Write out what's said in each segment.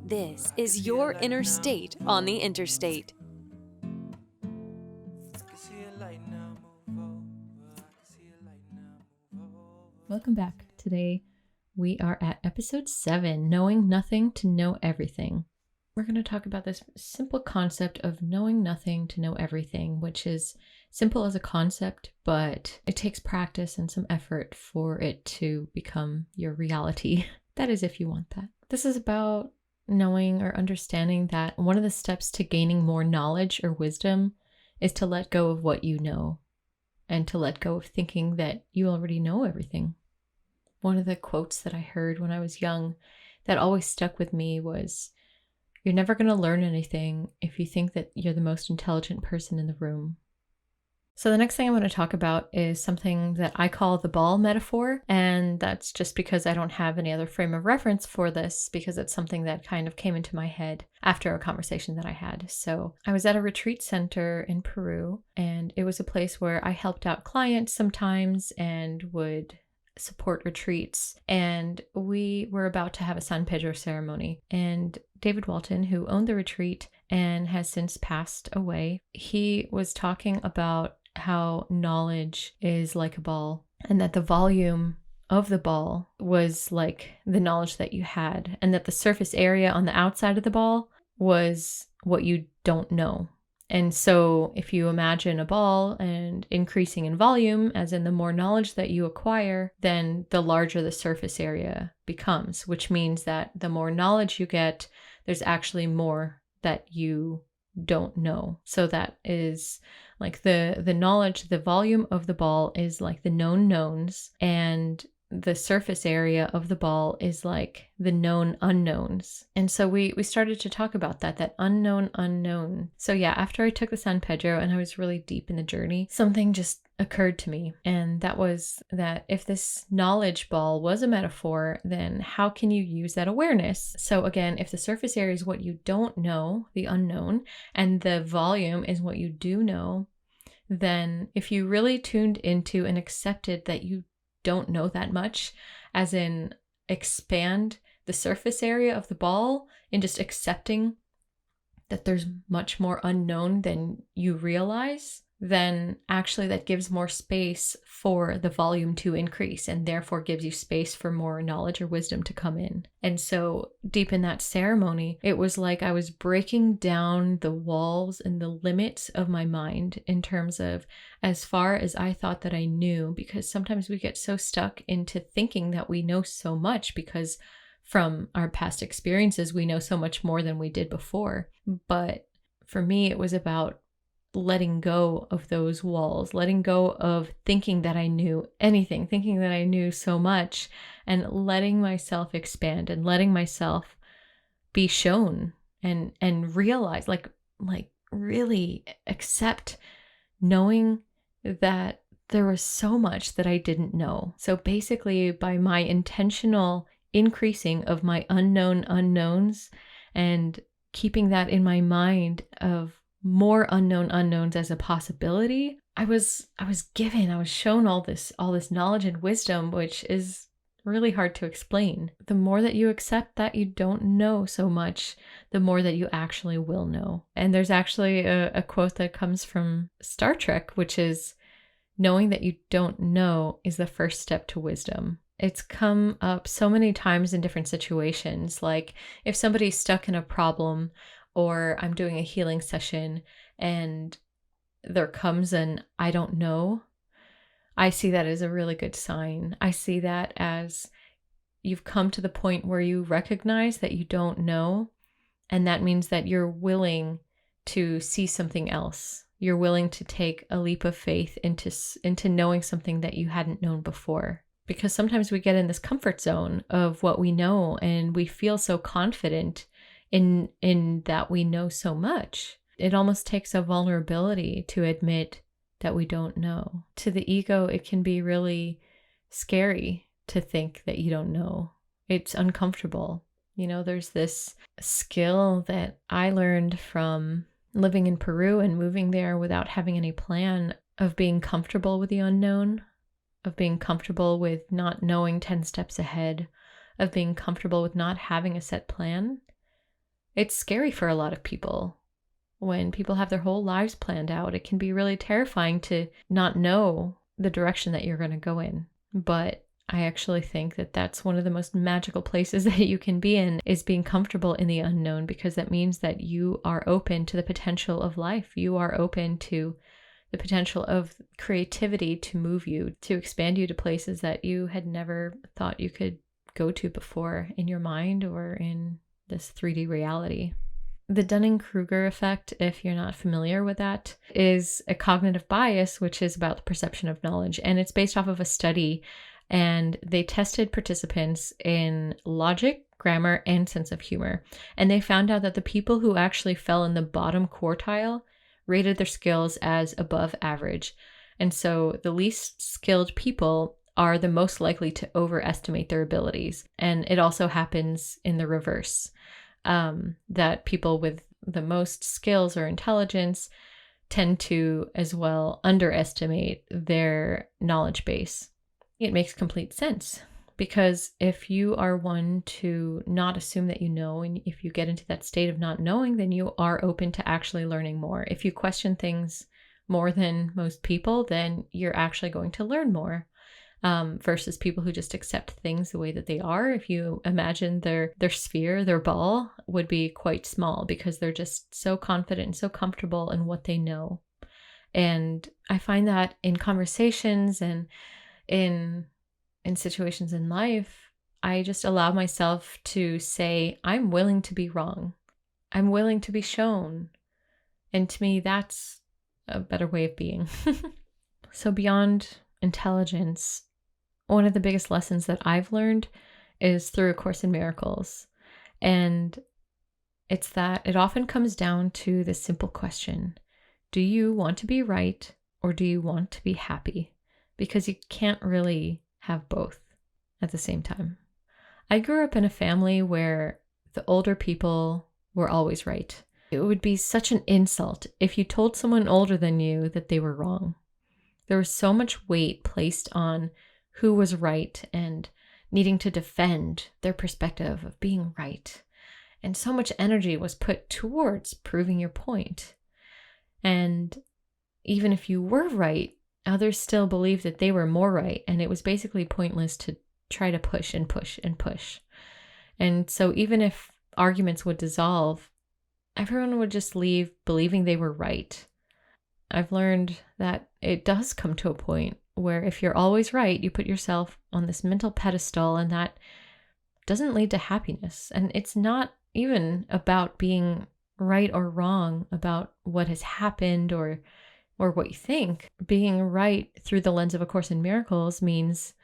This is your inner state on the interstate. Welcome back. Today we are at episode 7, Knowing Nothing to Know Everything. We're going to talk about this simple concept of knowing nothing to know everything, which is simple as a concept, but it takes practice and some effort for it to become your reality. That is, if you want that. This is about knowing or understanding that one of the steps to gaining more knowledge or wisdom is to let go of what you know and to let go of thinking that you already know everything. One of the quotes that I heard when I was young that always stuck with me was, "You're never going to learn anything if you think that you're the most intelligent person in the room." So the next thing I want to talk about is something that I call the ball metaphor. And that's just because I don't have any other frame of reference for this, because it's something that kind of came into my head after a conversation that I had. So I was at a retreat center in Peru, and it was a place where I helped out clients sometimes and would support retreats, and we were about to have a San Pedro ceremony, and David Walton, who owned the retreat and has since passed away, he was talking about how knowledge is like a ball, and that the volume of the ball was like the knowledge that you had, and that the surface area on the outside of the ball was what you don't know. And so if you imagine a ball and increasing in volume, as in the more knowledge that you acquire, then the larger the surface area becomes, which means that the more knowledge you get, there's actually more that you don't know. So that is like the knowledge, the volume of the ball is like the known knowns, and the surface area of the ball is like the known unknowns. And so we started to talk about that unknown unknown. So yeah, after I took the San Pedro and I was really deep in the journey, something just occurred to me. And that was that if this knowledge ball was a metaphor, then how can you use that awareness? So again, if the surface area is what you don't know, the unknown, and the volume is what you do know, then if you really tuned into and accepted that you don't know that much, as in expand the surface area of the ball and just accepting that there's much more unknown than you realize, then actually that gives more space for the volume to increase, and therefore gives you space for more knowledge or wisdom to come in. And so deep in that ceremony, it was like I was breaking down the walls and the limits of my mind in terms of as far as I thought that I knew, because sometimes we get so stuck into thinking that we know so much because from our past experiences, we know so much more than we did before. But for me, it was about letting go of those walls, letting go of thinking that I knew anything, thinking that I knew so much, and letting myself expand and letting myself be shown and realize, like really accept knowing that there was so much that I didn't know. So basically, by my intentional increasing of my unknown unknowns and keeping that in my mind of more unknown unknowns as a possibility, I was shown all this knowledge and wisdom, which is really hard to explain. The more that you accept that you don't know so much, the more that you actually will know. And there's actually a quote that comes from Star Trek, which is, knowing that you don't know is the first step to wisdom. It's come up so many times in different situations, like if somebody's stuck in a problem, or I'm doing a healing session and there comes an I don't know, I see that as a really good sign. I see that as you've come to the point where you recognize that you don't know, and that means that you're willing to see something else. You're willing to take a leap of faith into knowing something that you hadn't known before. Because sometimes we get in this comfort zone of what we know, and we feel so confident in that we know so much. It almost takes a vulnerability to admit that we don't know. To the ego, it can be really scary to think that you don't know. It's uncomfortable. You know, there's this skill that I learned from living in Peru and moving there without having any plan, of being comfortable with the unknown, of being comfortable with not knowing 10 steps ahead, of being comfortable with not having a set plan. It's scary for a lot of people. When people have their whole lives planned out, it can be really terrifying to not know the direction that you're going to go in. But I actually think that that's one of the most magical places that you can be in, is being comfortable in the unknown, because that means that you are open to the potential of life. You are open to the potential of creativity to move you, to expand you to places that you had never thought you could go to before in your mind or in this 3D reality. The Dunning-Kruger effect, if you're not familiar with that, is a cognitive bias, which is about the perception of knowledge. And it's based off of a study, and they tested participants in logic, grammar, and sense of humor. And they found out that the people who actually fell in the bottom quartile rated their skills as above average. And so the least skilled people are the most likely to overestimate their abilities. And it also happens in the reverse. That people with the most skills or intelligence tend to as well underestimate their knowledge base. It makes complete sense, because if you are one to not assume that you know, and if you get into that state of not knowing, then you are open to actually learning more. If you question things more than most people, then you're actually going to learn more. Versus people who just accept things the way that they are. If you imagine their sphere, their ball would be quite small, because they're just so confident and so comfortable in what they know. And I find that in conversations and in situations in life, I just allow myself to say, I'm willing to be wrong. I'm willing to be shown. And to me, that's a better way of being. So beyond intelligence, one of the biggest lessons that I've learned is through A Course in Miracles. And it's that it often comes down to this simple question: do you want to be right, or do you want to be happy? Because you can't really have both at the same time. I grew up in a family where the older people were always right. It would be such an insult if you told someone older than you that they were wrong. There was so much weight placed on who was right and needing to defend their perspective of being right. And so much energy was put towards proving your point. And even if you were right, others still believed that they were more right. And it was basically pointless to try to push and push and push. And so even if arguments would dissolve, everyone would just leave believing they were right. I've learned that it does come to a point where if you're always right, you put yourself on this mental pedestal, and that doesn't lead to happiness. And it's not even about being right or wrong about what has happened or what you think. Being right through the lens of A Course in Miracles means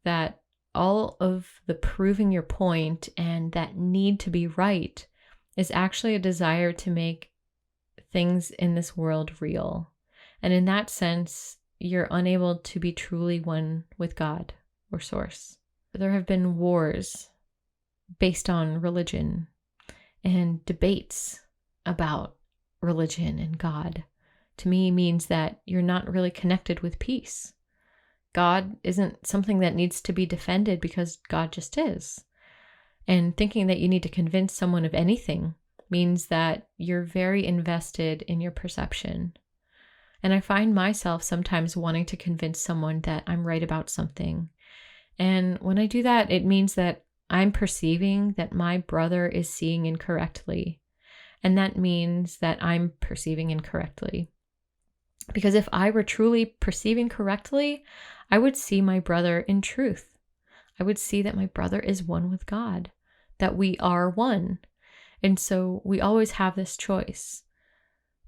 that all of the proving your point and that need to be right is actually a desire to make things in this world real. And in that sense, you're unable to be truly one with God or Source. There have been wars based on religion and debates about religion and God. To me, means that you're not really connected with peace. God isn't something that needs to be defended, because God just is. And thinking that you need to convince someone of anything means that you're very invested in your perception. And I find myself sometimes wanting to convince someone that I'm right about something. And when I do that, it means that I'm perceiving that my brother is seeing incorrectly. And that means that I'm perceiving incorrectly. Because if I were truly perceiving correctly, I would see my brother in truth. I would see that my brother is one with God, that we are one. And so we always have this choice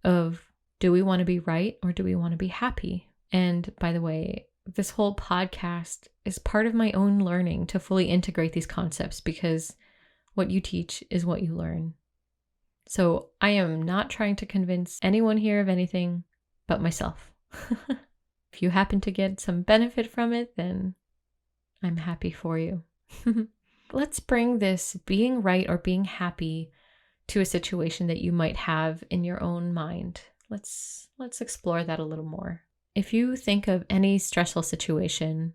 of, do we want to be right or do we want to be happy? And by the way, this whole podcast is part of my own learning to fully integrate these concepts, because what you teach is what you learn. So I am not trying to convince anyone here of anything but myself. If you happen to get some benefit from it, then I'm happy for you. Let's bring this being right or being happy to a situation that you might have in your own mind. Let's explore that a little more. If you think of any stressful situation,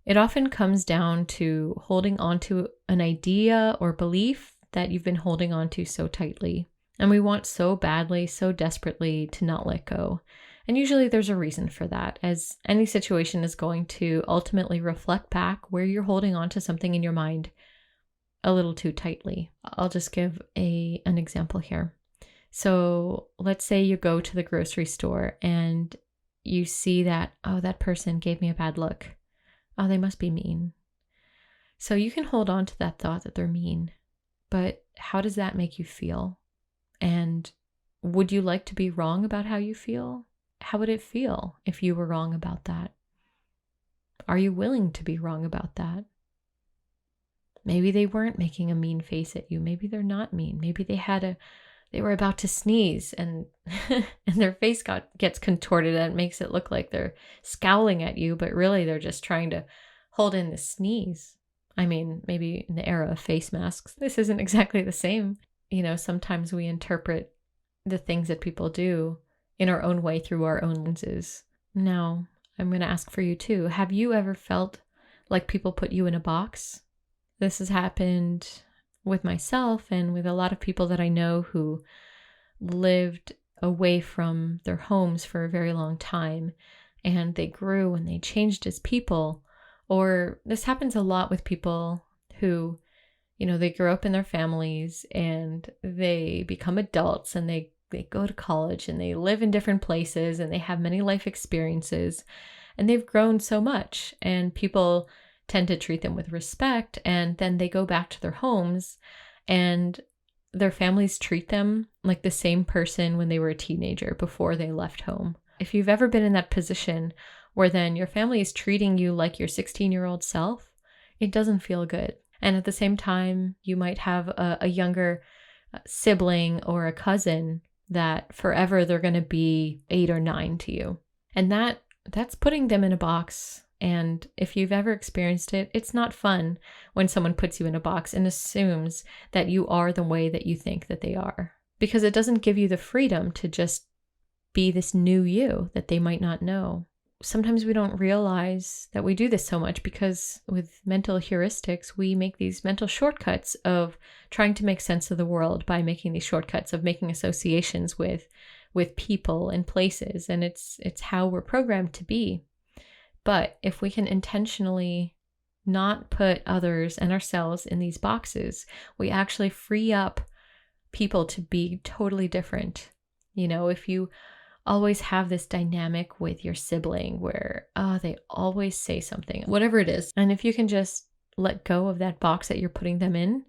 It often comes down to holding on to an idea or belief that you've been holding on to so tightly. And we want so badly, so desperately to not let go. And usually there's a reason for that, as any situation is going to ultimately reflect back where you're holding on to something in your mind a little too tightly. I'll just give an example here. So let's say you go to the grocery store and you see that, oh, that person gave me a bad look. Oh, they must be mean. So you can hold on to that thought that they're mean, but how does that make you feel? And would you like to be wrong about how you feel? How would it feel if you were wrong about that? Are you willing to be wrong about that? Maybe they weren't making a mean face at you. Maybe they're not mean. Maybe they were about to sneeze and and their face gets contorted and it makes it look like they're scowling at you, but really they're just trying to hold in the sneeze. I mean, maybe in the era of face masks, this isn't exactly the same. Sometimes we interpret the things that people do in our own way through our own lenses. Now, I'm going to ask for you too. Have you ever felt like people put you in a box? This has happened with myself and with a lot of people that I know who lived away from their homes for a very long time, and they grew and they changed as people. Or this happens a lot with people who, they grow up in their families and they become adults and they go to college and they live in different places and they have many life experiences and they've grown so much, and people tend to treat them with respect, and then they go back to their homes and their families treat them like the same person when they were a teenager before they left home. If you've ever been in that position where then your family is treating you like your 16-year-old self, it doesn't feel good. And at the same time, you might have a younger sibling or a cousin that forever they're going to be 8 or 9 to you. And that's putting them in a box. And if you've ever experienced it, it's not fun when someone puts you in a box and assumes that you are the way that you think that they are, because it doesn't give you the freedom to just be this new you that they might not know. Sometimes we don't realize that we do this so much because with mental heuristics, we make these mental shortcuts of trying to make sense of the world by making these shortcuts of making associations with people and places. And it's how we're programmed to be. But if we can intentionally not put others and ourselves in these boxes, we actually free up people to be totally different. If you always have this dynamic with your sibling where, they always say something, whatever it is. And if you can just let go of that box that you're putting them in,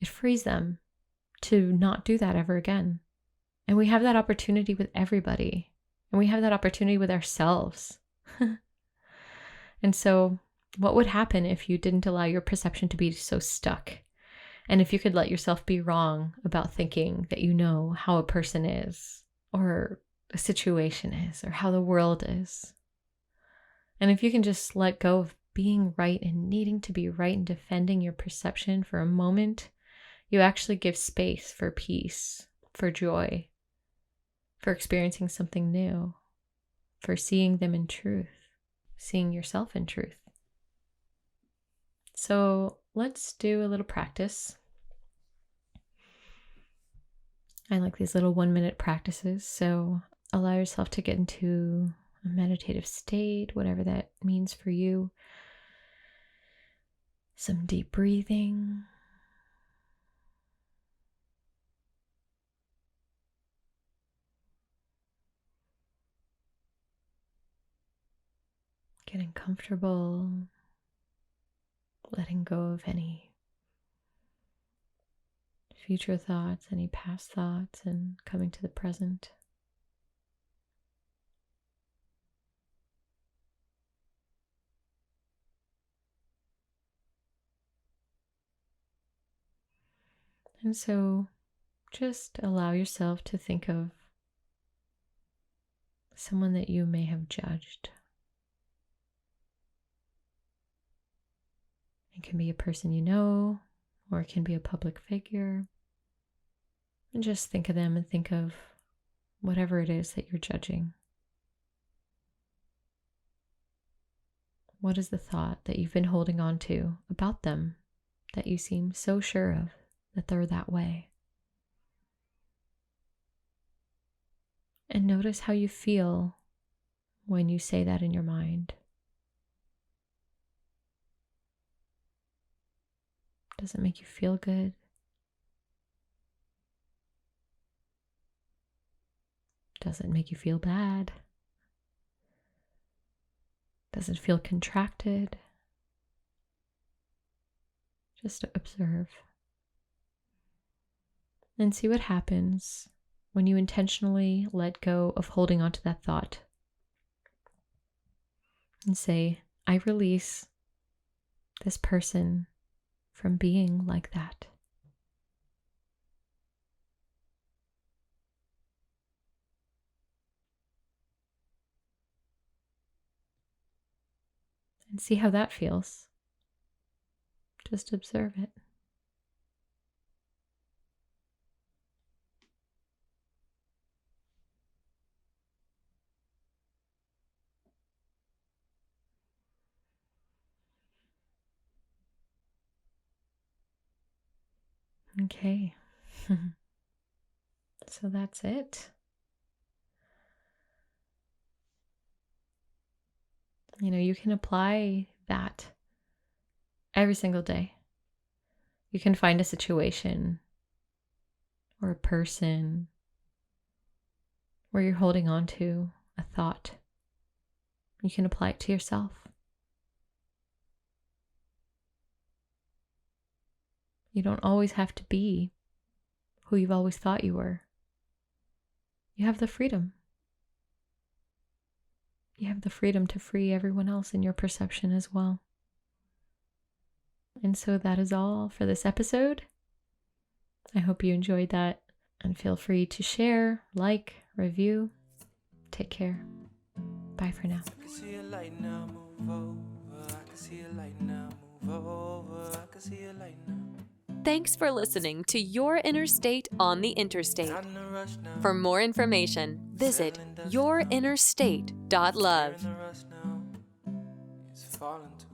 it frees them to not do that ever again. And we have that opportunity with everybody. And we have that opportunity with ourselves. And so what would happen if you didn't allow your perception to be so stuck? And if you could let yourself be wrong about thinking that you know how a person is, or a situation is, or how the world is. And if you can just let go of being right and needing to be right and defending your perception for a moment, you actually give space for peace, for joy, for experiencing something new, for seeing them in truth. Seeing yourself in truth. So let's do a little practice. I like these little 1-minute practices. So allow yourself to get into a meditative state, whatever that means for you. Some deep breathing. Getting comfortable, letting go of any future thoughts, any past thoughts, and coming to the present. And so just allow yourself to think of someone that you may have judged. It can be a person you know, or it can be a public figure. And just think of them and think of whatever it is that you're judging. What is the thought that you've been holding on to about them that you seem so sure of that they're that way? And notice how you feel when you say that in your mind. Does it make you feel good? Does it make you feel bad? Does it feel contracted? Just observe and see what happens when you intentionally let go of holding on to that thought and say, I release this person from being like that. And see how that feels. Just observe it. Okay. So that's it. You can apply that every single day. You can find a situation or a person where you're holding on to a thought. You can apply it to yourself. You don't always have to be who you've always thought you were. You have the freedom. You have the freedom to free everyone else in your perception as well. And so that is all for this episode. I hope you enjoyed that, and feel free to share, like, review. Take care. Bye for now. I can see a light now, move over. I can see a light now, move over. I can see a light now. Thanks for listening to Your Inner State on the Interstate. For more information, visit yourinnerstate.love. It's falling too.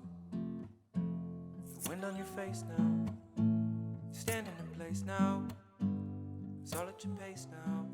The wind on your face now. You're standing in place now. It's all at your pace now.